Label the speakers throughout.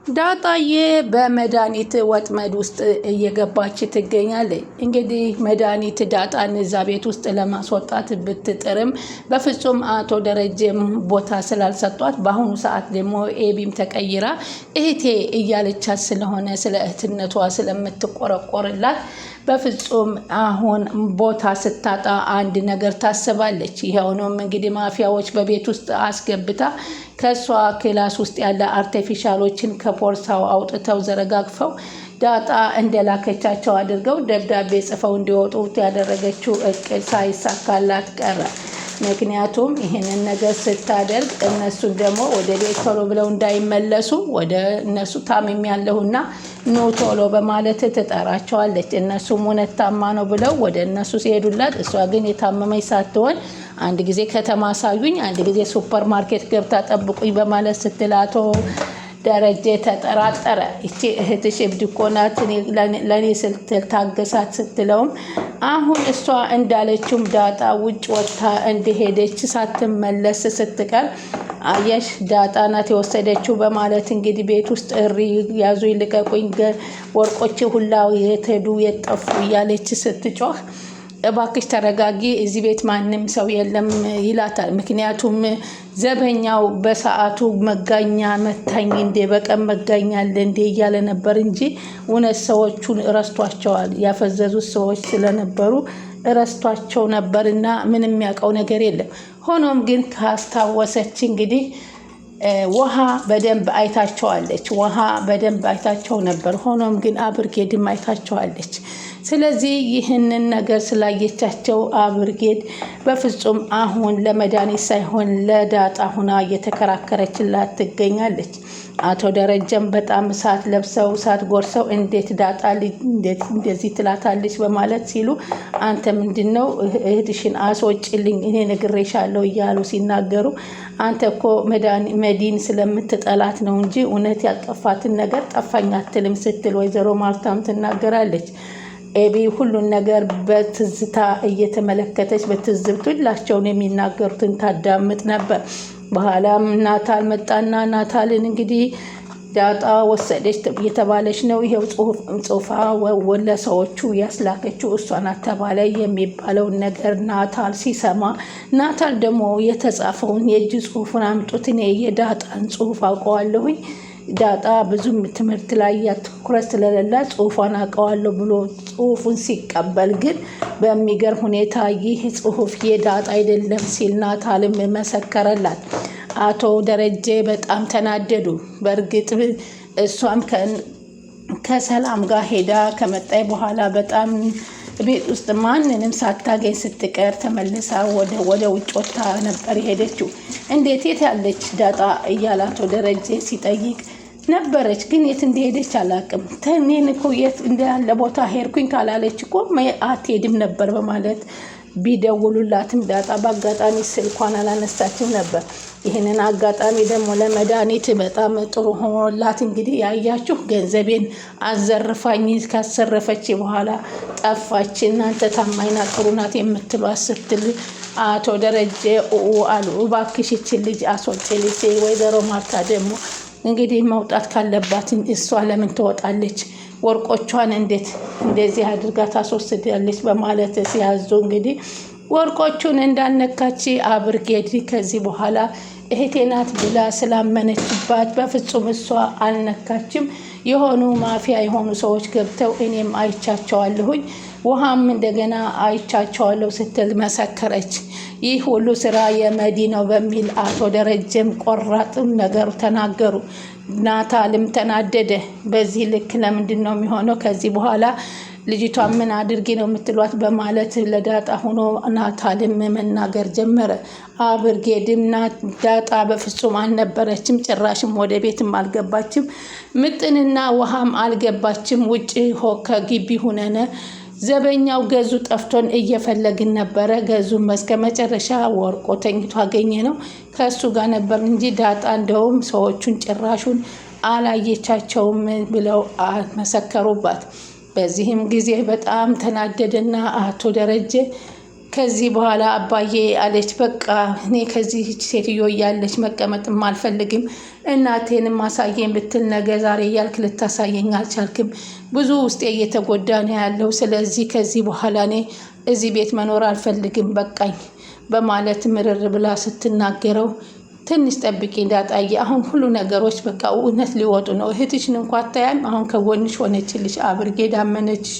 Speaker 1: ዳጣዬ በመድኃኒት ወጥመድ ውስጥ እየገባች ትገኛለች። እንግዲህ መድኃኒት ዳጣን እዛ ቤት ውስጥ ለማስወጣት ብትጥርም በፍጹም አቶ ደረጀም ቦታ ስላልሰጧት፣ በአሁኑ ሰዓት ደግሞ ኤቢም ተቀይራ እህቴ እያለቻት ስለሆነ ስለ እህትነቷ ስለምትቆረቆርላት በፍጹም አሁን ቦታ ስታጣ አንድ ነገር ታስባለች። ይኸውንም እንግዲህ ማፊያዎች በቤት ውስጥ አስገብታ ከሷ ክላስ ውስጥ ያለ አርቲፊሻሎችን ከፖርሳው አውጥተው ዘረጋግፈው ዳጣ እንደላከቻቸው አድርገው ደብዳቤ ጽፈው እንዲወጡ ያደረገችው እቅድ ሳይሳካላት ቀረ። ምክንያቱም ይህንን ነገር ስታደርግ እነሱን ደግሞ ወደ ቤት ቶሎ ብለው እንዳይመለሱ ወደ እነሱ ታምም ያለሁና ኑ ቶሎ በማለት ትጠራቸዋለች። እነሱም እውነት ታማ ነው ብለው ወደ እነሱ ሲሄዱላት፣ እሷ ግን የታመመች ሳትሆን አንድ ጊዜ ከተማ ሳዩኝ፣ አንድ ጊዜ ሱፐር ማርኬት ገብታ ጠብቁኝ በማለት ስትላቶ ደረጀ ተጠራጠረ። እቺ እህትሽ እብድ እኮ ናት ለእኔ ስትል ታገሳት ስትለውም አሁን እሷ እንዳለችውም ዳጣ ውጭ ወጥታ እንደሄደች ሳትመለስ ስትቀር አየሽ ዳጣ ናት የወሰደችው በማለት እንግዲህ ቤት ውስጥ እሪ ያዙ ይልቀቁኝ፣ ወርቆች ሁላ የት ሄዱ የጠፉ እያለች ስትጮህ እባክሽ ተረጋጊ፣ እዚህ ቤት ማንም ሰው የለም ይላታል። ምክንያቱም ዘበኛው በሰዓቱ መጋኛ መታኝ እንዴ በቀን መጋኛ አለ እንዴ እያለ ነበር እንጂ እውነት ሰዎቹን እረስቷቸዋል። ያፈዘዙት ሰዎች ስለነበሩ እረስቷቸው ነበርና ምንም ያውቀው ነገር የለም። ሆኖም ግን ካስታወሰች እንግዲህ ውሃ በደንብ አይታቸዋለች። ውሃ በደንብ አይታቸው ነበር። ሆኖም ግን አብርጌድም አይታቸዋለች። ስለዚህ ይህንን ነገር ስላየቻቸው አብርጌድ በፍጹም አሁን ለመድኃኒት ሳይሆን ለዳጣ ሁና እየተከራከረችላት ትገኛለች። አቶ ደረጀም በጣም እሳት ለብሰው እሳት ጎርሰው እንዴት ዳጣ እንዴት እንደዚህ ትላታለች በማለት ሲሉ አንተ ምንድነው እህትሽን አስወጪልኝ እኔ ነግሬሻለሁ እያሉ ሲናገሩ አንተ እኮ መዲን ስለምትጠላት ነው እንጂ እውነት ያልጠፋትን ነገር ጠፋኝ አትልም ስትል ወይዘሮ ማርታም ትናገራለች። ኤቢ ሁሉን ነገር በትዝታ እየተመለከተች በትዝብት ሁላቸውን የሚናገሩትን ታዳምጥ ነበር። በኋላም ናታል መጣና ናታልን እንግዲህ ዳጣ ወሰደች እየተባለች ነው፣ ይሄው ጽሁፋ ለሰዎቹ ያስላከችው እሷ ናት ተባለ የሚባለውን ነገር ናታል ሲሰማ፣ ናታል ደግሞ የተጻፈውን የእጅ ጽሁፉን አምጡት እኔ የዳጣን ጽሁፍ አውቀዋለሁኝ፣ ዳጣ ብዙም ትምህርት ላይ ያትኩረት ስለሌላ ጽሁፏን አውቀዋለሁ ብሎ ጽሁፉን ሲቀበል ግን በሚገርም ሁኔታ ይህ ጽሁፍ የዳጣ አይደለም ሲል ናታልም መሰከረላት። አቶ ደረጀ በጣም ተናደዱ። በእርግጥ እሷም ከሰላም ጋር ሄዳ ከመጣይ በኋላ በጣም ቤት ውስጥ ማንንም ሳታገኝ ስትቀር ተመልሳ ወደ ውጭ ወጥታ ነበር የሄደችው። እንዴት የት ያለች ዳጣ እያለ አቶ ደረጀ ሲጠይቅ ነበረች፣ ግን የት እንደሄደች አላውቅም። ተኔን እኮ የት እንዳለ ቦታ ሄድኩኝ ካላለች እኮ አትሄድም ነበር በማለት ቢደውሉላትም ዳጣ በአጋጣሚ ስልኳን አላነሳችም ነበር። ይህንን አጋጣሚ ደግሞ ለመድኃኒት በጣም ጥሩ ሆኖላት እንግዲህ ያያችሁ ገንዘቤን አዘርፋኝ ካሰረፈች በኋላ ጠፋች። እናንተ ታማኝ ናት ጥሩ ናት የምትሏት ስትል አቶ ደረጀ አሉ እባክሽ ይችን ልጅ አስወጪልኝ። ወይዘሮ ማርታ ደግሞ እንግዲህ መውጣት ካለባት እሷ ለምን ትወጣለች? ወርቆቿን እንዴት እንደዚህ አድርጋ ታስወስዳለች? በማለት ሲያዙ እንግዲህ ወርቆቹን እንዳነካች አብርጌድ ከዚህ በኋላ እህቴ ናት ብላ ስላመነችባት በፍጹም እሷ አልነካችም። የሆኑ ማፊያ የሆኑ ሰዎች ገብተው እኔም አይቻቸዋለሁኝ ውሃም እንደገና አይቻቸዋለሁ ስትል መሰከረች። ይህ ሁሉ ስራ የመዲ ነው በሚል አቶ ደረጀም ቆራጥም ነገሩ ተናገሩ። ናታልም ተናደደ። በዚህ ልክ ለምንድን ነው የሚሆነው? ከዚህ በኋላ ልጅቷ ምን አድርጊ ነው የምትሏት? በማለት ለዳጣ ሆኖ ናታልም መናገር ጀመረ። አብርጌድም ዳጣ በፍጹም አልነበረችም፣ ጭራሽም ወደ ቤትም አልገባችም፣ ምጥንና ውሃም አልገባችም። ውጭ ከግቢ ሁነነ ዘበኛው ገዙ ጠፍቶን እየፈለግን ነበረ። ገዙ እስከ መጨረሻ ወርቆ ተኝቶ አገኘ ነው ከሱ ጋር ነበር እንጂ ዳጣ እንደውም ሰዎቹን ጭራሹን አላየቻቸውም ብለው መሰከሩባት። በዚህም ጊዜ በጣም ተናደደና አቶ ደረጀ ከዚህ በኋላ አባዬ አለች፣ በቃ እኔ ከዚህ ሴትዮ እያለች መቀመጥም አልፈልግም፣ እናቴንም ማሳየኝ ብትል ነገ ዛሬ እያልክ ልታሳየኝ አልቻልክም። ብዙ ውስጤ እየተጎዳ ነው ያለው። ስለዚህ ከዚህ በኋላ እኔ እዚህ ቤት መኖር አልፈልግም፣ በቃኝ በማለት ምርር ብላ ስትናገረው፣ ትንሽ ጠብቂ እንዳጣየ፣ አሁን ሁሉ ነገሮች በቃ እውነት ሊወጡ ነው። እህትሽን እንኳ አታያም፣ አሁን ከጎንሽ ሆነችልሽ፣ አብርጌድ አመነችሽ።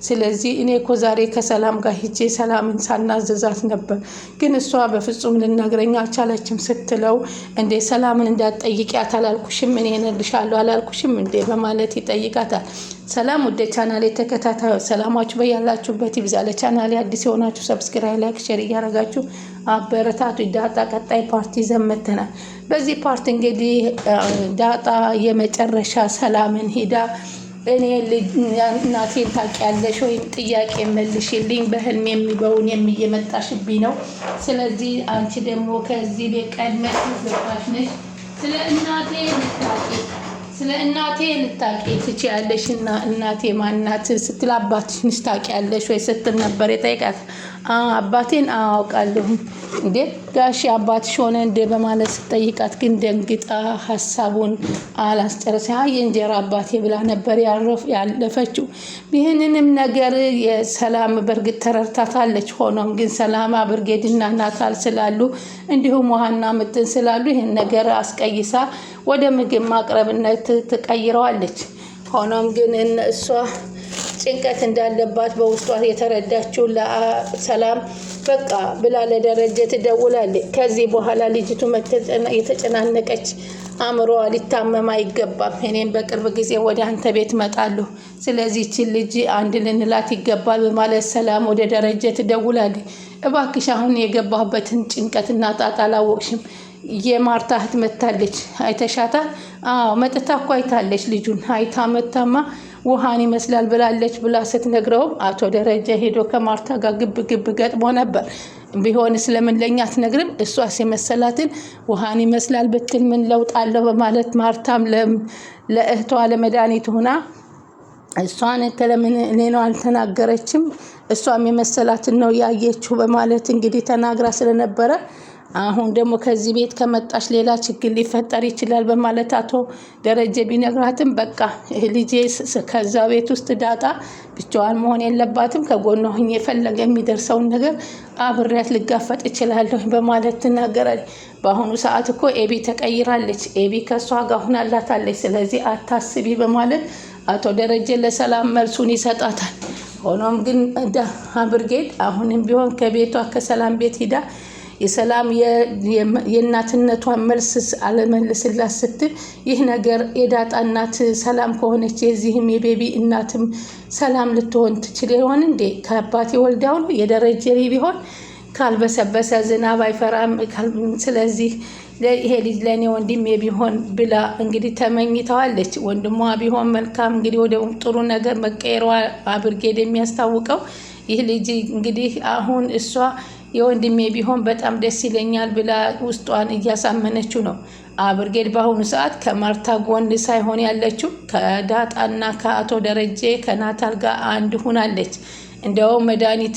Speaker 1: ስለዚህ እኔ እኮ ዛሬ ከሰላም ጋር ሂጄ ሰላምን ሳናዘዛት ነበር፣ ግን እሷ በፍጹም ልነግረኝ አልቻለችም ስትለው፣ እንዴ ሰላምን እንዳትጠይቂያት አላልኩሽም? እኔ እነግርሻለሁ አላልኩሽም እንዴ በማለት ይጠይቃታል። ሰላም ወደ ቻናሌ ተከታታዮች ሰላማችሁ በያላችሁበት ይብዛ። ለቻናሌ አዲስ የሆናችሁ ሰብስክራይብ፣ ላይክ፣ ሼር እያደረጋችሁ አበረታቱ። ዳጣ ቀጣይ ፓርቲ ዘመተናል። በዚህ ፓርቲ እንግዲህ ዳጣ የመጨረሻ ሰላምን ሄዳ እኔ እናቴን ታውቂያለሽ ወይም ጥያቄ መልሽልኝ፣ በህልም የሚበውን እየመጣሽብኝ ነው። ስለዚህ አንቺ ደግሞ ከዚህ ቤት ቀድመሽ ገባሽ ነሽ። ስለ እናቴ ልታውቂ ትችያለሽ እና እናቴ ማናት ስትል አባትሽንስ ታውቂያለሽ ወይ ስትል ነበር የጠየቃት። አባቴን አውቃለሁ። እንዴ ጋሽ አባትሽ ሆነ እንደ በማለት ስትጠይቃት ግን ደንግጣ ሀሳቡን አላስጨረሰ። የእንጀራ አባቴ ብላ ነበር ያለፈችው። ይህንንም ነገር የሰላም በእርግጥ ተረድታታለች። ሆኖም ግን ሰላም አብርጌድና ናታል ስላሉ እንዲሁም ውሃና ምጥን ስላሉ ይህን ነገር አስቀይሳ ወደ ምግብ ማቅረብነት ትቀይረዋለች። ሆኖም ግን እሷ ጭንቀት እንዳለባት በውስጧ የተረዳችው ለሰላም በቃ ብላ ለደረጀ ትደውላለች። ከዚህ በኋላ ልጅቱ የተጨናነቀች አእምሮዋ ሊታመም አይገባም። እኔም በቅርብ ጊዜ ወደ አንተ ቤት እመጣለሁ። ስለዚህ ይህችን ልጅ አንድ ልንላት ይገባል በማለት ሰላም ወደ ደረጀ ትደውላለች። እባክሽ አሁን የገባሁበትን ጭንቀትና ጣጣ አላወቅሽም? የማርታ እህት መታለች፣ አይተሻታል? አዎ መጥታ እኮ አይታለች። ልጁን አይታ መታማ ውሃን ይመስላል ብላለች ብላ ስትነግረውም አቶ ደረጀ ሄዶ ከማርታ ጋር ግብ ገጥሞ ነበር። ቢሆን ስለምን ለኛ አትነግርም? እሷስ የመሰላትን ውሃን ይመስላል ብትል ምን ለውጥ አለው በማለት ማርታም ለእህቷ ለመድኃኒት ሆና እሷን ለምን እኔ ነው አልተናገረችም? እሷም የመሰላትን ነው ያየችው በማለት እንግዲህ ተናግራ ስለነበረ አሁን ደግሞ ከዚህ ቤት ከመጣሽ ሌላ ችግር ሊፈጠር ይችላል በማለት አቶ ደረጀ ቢነግራትም በቃ ልጄ ከዛ ቤት ውስጥ ዳጣ ብቻዋን መሆን የለባትም፣ ከጎኗ ሆኜ የፈለገ የሚደርሰውን ነገር አብሬያት ልጋፈጥ እችላለሁ በማለት ትናገራለች። በአሁኑ ሰዓት እኮ ኤቢ ተቀይራለች፣ ኤቢ ከሷ ጋር ሆናላታለች፣ ስለዚህ አታስቢ በማለት አቶ ደረጀ ለሰላም መልሱን ይሰጣታል። ሆኖም ግን አብርጌድ አሁንም ቢሆን ከቤቷ ከሰላም ቤት ሂዳ የሰላም የእናትነቷን መልስ አለመልስላት ስትል ይህ ነገር የዳጣ እናት ሰላም ከሆነች የዚህም የቤቢ እናትም ሰላም ልትሆን ትችል ይሆን እንዴ? ከአባቴ ወልዳው ነው የደረጀ ቢሆን ካልበሰበሰ ዝናብ አይፈራም። ስለዚህ ይሄ ልጅ ለእኔ ወንድሜ ቢሆን ብላ እንግዲህ ተመኝተዋለች። ወንድሟ ቢሆን መልካም። እንግዲህ ወደ ጥሩ ነገር መቀየሯ አብርጌድ የሚያስታውቀው ይህ ልጅ እንግዲህ አሁን እሷ የወንድሜ ቢሆን በጣም ደስ ይለኛል ብላ ውስጧን እያሳመነችው ነው። አብርጌድ በአሁኑ ሰዓት ከማርታ ጎን ሳይሆን ያለችው ከዳጣና ከአቶ ደረጀ ከናታል ጋር አንድ ሁናለች። እንደውም መድኃኒት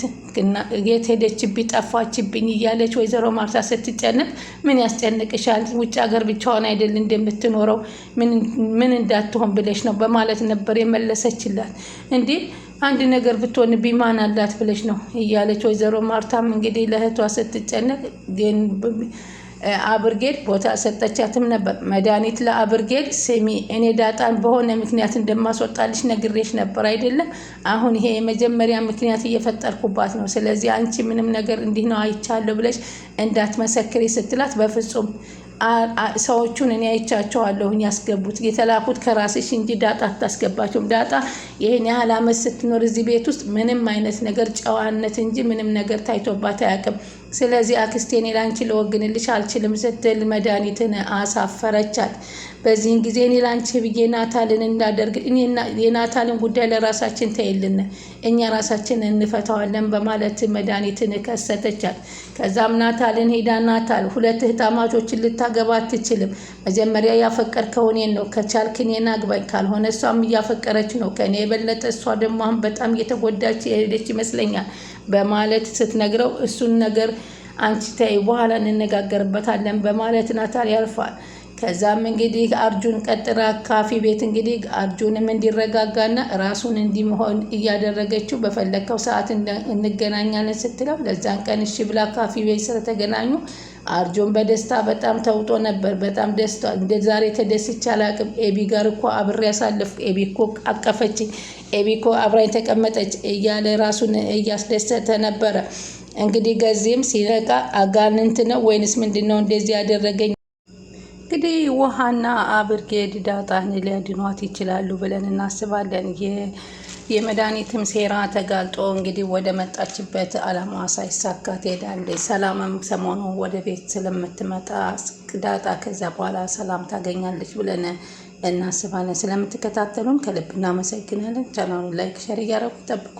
Speaker 1: የት ሄደችብኝ ጠፋችብኝ እያለች ወይዘሮ ማርታ ስትጨነቅ ምን ያስጨንቅሻል? ውጭ ሀገር ብቻዋን አይደል እንደምትኖረው ምን እንዳትሆን ብለሽ ነው በማለት ነበር የመለሰችላት። እንዲህ አንድ ነገር ብትሆንብኝ ማን አላት ብለሽ ነው እያለች ወይዘሮ ማርታም እንግዲህ ለእህቷ ስትጨነቅ ግን አብርጌድ ቦታ ሰጠቻትም ነበር። መድኃኒት ለአብርጌድ ስሚ፣ እኔ ዳጣን በሆነ ምክንያት እንደማስወጣልሽ ነግሬሽ ነበር አይደለም? አሁን ይሄ የመጀመሪያ ምክንያት እየፈጠርኩባት ነው። ስለዚህ አንቺ ምንም ነገር እንዲህ ነው አይቻለሁ ብለሽ እንዳትመሰክሪ ስትላት በፍጹም ሰዎቹን እኔ አይቻቸዋለሁኝ ያስገቡት የተላኩት ከራስሽ እንጂ ዳጣ አታስገባቸውም። ዳጣ ይህን ያህል ዓመት ስትኖር እዚህ ቤት ውስጥ ምንም አይነት ነገር ጨዋነት እንጂ ምንም ነገር ታይቶባት አያውቅም። ስለዚህ አክስቴ እኔ ላንቺ ልወግንልሽ አልችልም ስትል መድኃኒትን አሳፈረቻት። በዚህን ጊዜ እኔ ላንቺ ብዬ ናታልን እንዳደርግ የናታልን ጉዳይ ለራሳችን ተይልን እኛ ራሳችን እንፈታዋለን በማለት መድኃኒትን ከሰተቻት። ከዛም ናታልን ሄዳ ናታል ሁለት እህታማቾችን ልታገባ አትችልም፣ መጀመሪያ ያፈቀርከው እኔን ነው፣ ከቻልክ እኔን አግባኝ፣ ካልሆነ እሷም እያፈቀረች ነው ከኔ የበለጠ እሷ ደግሞ አሁን በጣም እየተጎዳች የሄደች ይመስለኛል በማለት ስትነግረው እሱን ነገር አንቺ ተይ በኋላ እንነጋገርበታለን በማለት ናታል ያልፋል። ከዛም እንግዲህ አርጁን ቀጥራ ካፌ ቤት እንግዲህ አርጁንም እንዲረጋጋና ራሱን እንዲመሆን እያደረገችው በፈለከው ሰዓት እንገናኛለን ስትለው ለዛን ቀን እሺ ብላ ካፌ ቤት ስለተገናኙ አርጁን በደስታ በጣም ተውጦ ነበር። በጣም ደስታ እንደ ዛሬ ተደስቼ አላቅም። ኤቢ ጋር እኮ አብሬ ያሳለፍ፣ ኤቢ እኮ አቀፈችኝ፣ ኤቢ እኮ አብራኝ ተቀመጠች እያለ ራሱን እያስደሰተ ነበረ። እንግዲህ ገዚህም ሲነቃ አጋንንት ነው ወይንስ ምንድነው እንደዚህ ያደረገኝ? እንግዲህ ውሃና ብርጌድ ዳጣን ሊያድኗት ይችላሉ ብለን እናስባለን። የመድኃኒትም ሴራ ተጋልጦ እንግዲህ ወደ መጣችበት አላማዋ ሳይሳካ ትሄዳለች። ሰላምም ሰሞኑ ወደ ቤት ስለምትመጣ ዳጣ ከዛ በኋላ ሰላም ታገኛለች ብለን እናስባለን። ስለምትከታተሉን ከልብ እናመሰግናለን። ቻናሉን ላይክ፣ ሸር እያደረጉ ጠብቁ።